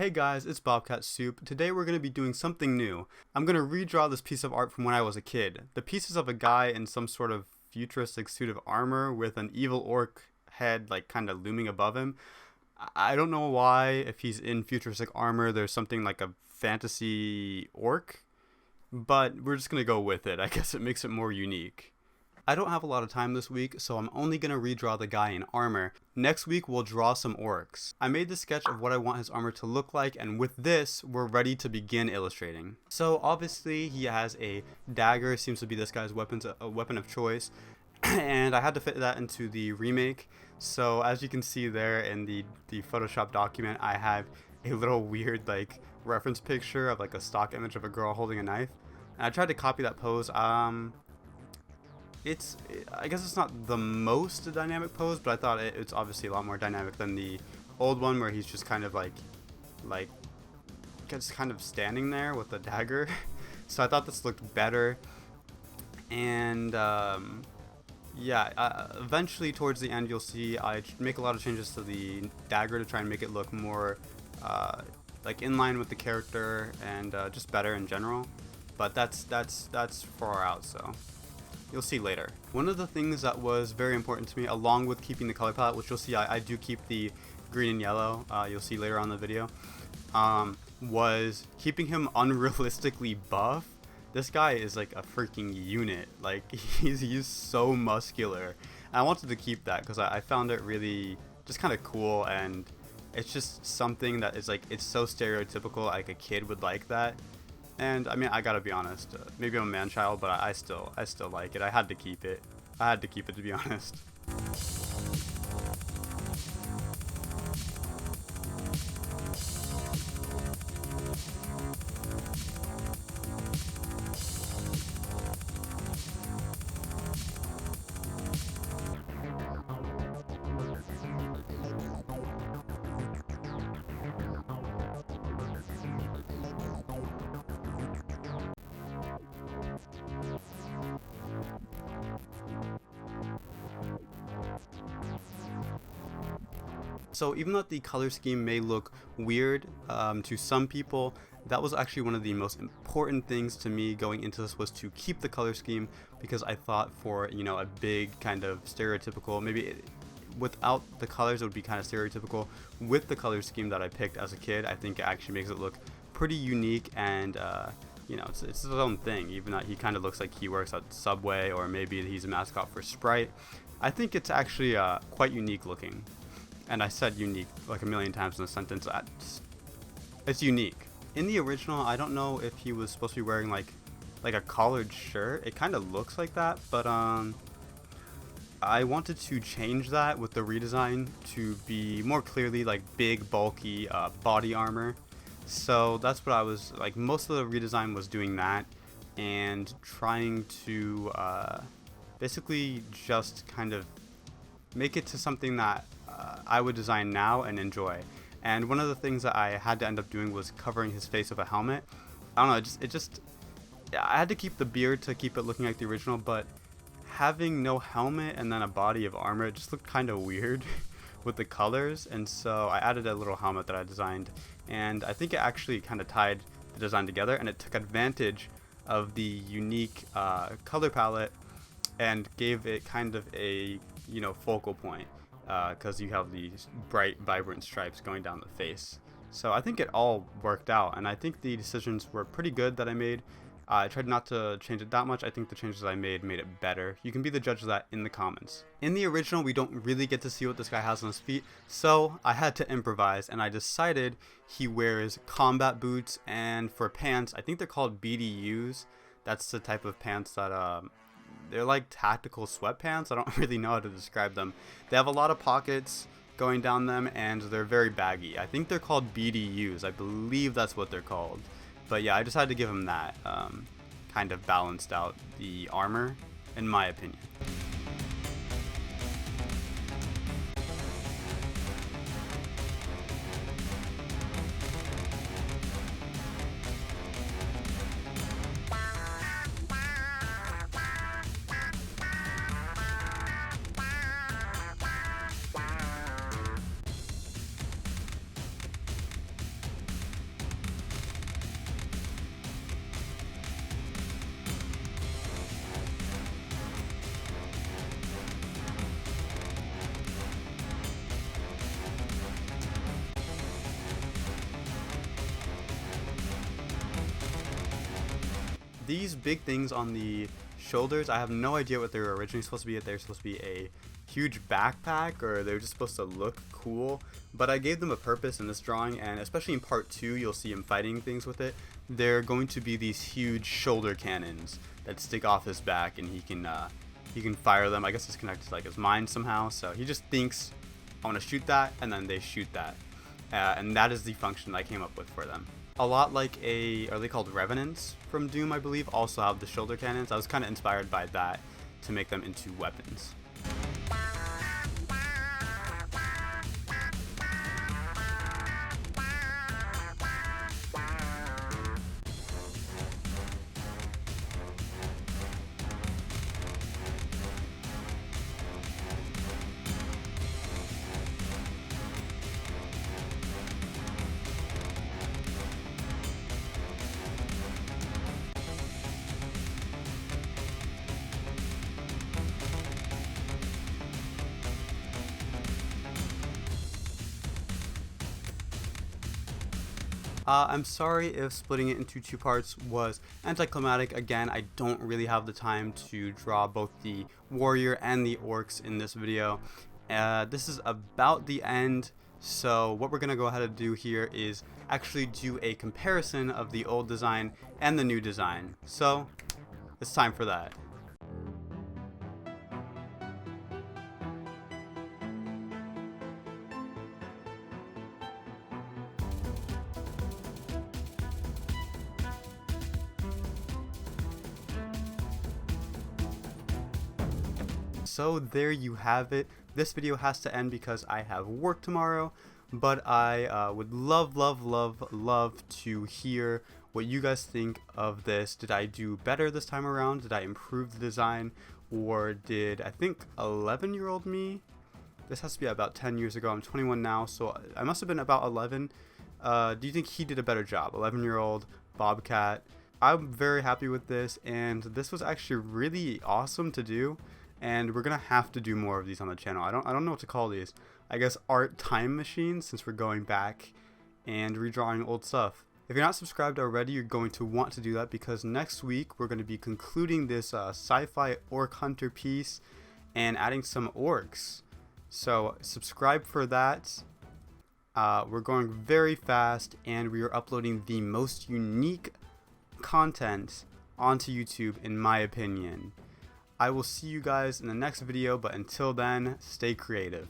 Hey guys, it's Bobcat Soup. Today we're going to be doing something new. I'm going to redraw this piece of art from when I was a kid. The piece is of a guy in some sort of futuristic suit of armor with an evil orc head like kind of looming above him. I don't know why, if he's in futuristic armor, there's something like a fantasy orc, but we're just going to go with it. I guess it makes it more unique. I don't have a lot of time this week, so I'm only going to redraw the guy in armor. Next week, we'll draw some orcs. I made the sketch of what I want his armor to look like, and with this, we're ready to begin illustrating. So obviously, he has a dagger, seems to be this guy's weapon of choice, and I had to fit that into the remake. So as you can see there in the Photoshop document, I have a little weird like reference picture of like a stock image of a girl holding a knife. And I tried to copy that pose. I guess it's not the most dynamic pose, but I thought it's obviously a lot more dynamic than the old one where he's just kind of like just kind of standing there with a dagger. So I thought this looked better, and eventually towards the end you'll see I make a lot of changes to the dagger to try and make it look more like in line with the character and just better in general. But that's far out, so you'll see later. One of the things that was very important to me, along with keeping the color palette, which you'll see I do keep the green and yellow, you'll see later on in the video, was keeping him unrealistically buff. This guy is like a freaking unit. Like he's so muscular. And I wanted to keep that because I found it really just kind of cool, and it's just something that is like, it's so stereotypical, like a kid would like that. And I mean, I gotta be honest, maybe I'm a man child, but I still like it. I had to keep it. To be honest. So even though the color scheme may look weird to some people, that was actually one of the most important things to me going into this, was to keep the color scheme, because I thought for, you know, a big kind of stereotypical, without the colors it would be kind of stereotypical. With the color scheme that I picked as a kid, I think it actually makes it look pretty unique, and you know, it's his own thing. Even that he kind of looks like he works at Subway, or maybe he's a mascot for Sprite. I think it's actually quite unique looking. And I said unique like a million times in a sentence. It's unique. In the original, I don't know if he was supposed to be wearing like a collared shirt. It kind of looks like that, but I wanted to change that with the redesign to be more clearly like big, bulky body armor. So that's what I was like. Most of the redesign was doing that and trying to basically just kind of make it to something that I would design now and enjoy. And one of the things that I had to end up doing was covering his face with a helmet. I don't know, I had to keep the beard to keep it looking like the original, but having no helmet and then a body of armor, it just looked kind of weird with the colors. And so I added a little helmet that I designed, and I think it actually kind of tied the design together, and it took advantage of the unique color palette and gave it kind of a, you know, focal point, because you have these bright, vibrant stripes going down the face. So I think it all worked out, and I think the decisions were pretty good that I made. I tried not to change it that much. I think the changes I made it better. You can be the judge of that in the comments. In the original, we don't really get to see what this guy has on his feet, so I had to improvise, and I decided he wears combat boots, and for pants, I think they're called BDUs. That's the type of pants that they're like tactical sweatpants. I don't really know how to describe them. They have a lot of pockets going down them, and they're very baggy. I think they're called BDUs. I believe that's what they're called. But yeah, I decided to give him that. Kind of balanced out the armor, in my opinion. these big things on the shoulders, I have no idea what they were originally supposed to be. If they're supposed to be a huge backpack or they're just supposed to look cool, but I gave them a purpose in this drawing, and especially in part 2 you'll see him fighting things with it. They're going to be these huge shoulder cannons that stick off his back, and he can fire them. I guess it's connected to like his mind somehow, so he just thinks, I want to shoot that, and then they shoot that, and that is the function I came up with for them. A lot like are they called Revenants from Doom, I believe, also have the shoulder cannons. I was kind of inspired by that to make them into weapons. I'm sorry if splitting it into 2 parts was anticlimactic. Again, I don't really have the time to draw both the warrior and the orcs in this video. This is about the end, so what we're going to go ahead and do here is actually do a comparison of the old design and the new design. So it's time for that. So there you have it. This video has to end because I have work tomorrow, but I would love to hear what you guys think of this. Did I do better this time around? Did I improve the design? Or did, I think, 11-year-old me? This has to be about 10 years ago. I'm 21 now, so I must have been about 11. Do you think he did a better job? 11-year-old Bobcat. I'm very happy with this, and this was actually really awesome to do. And we're gonna have to do more of these on the channel. I don't know what to call these. I guess art time machines, since we're going back and redrawing old stuff. If you're not subscribed already, you're going to want to do that, because next week we're going to be concluding this sci-fi orc hunter piece and adding some orcs. So subscribe for that. We're going very fast, and we are uploading the most unique content onto YouTube, in my opinion. I will see you guys in the next video, but until then, stay creative.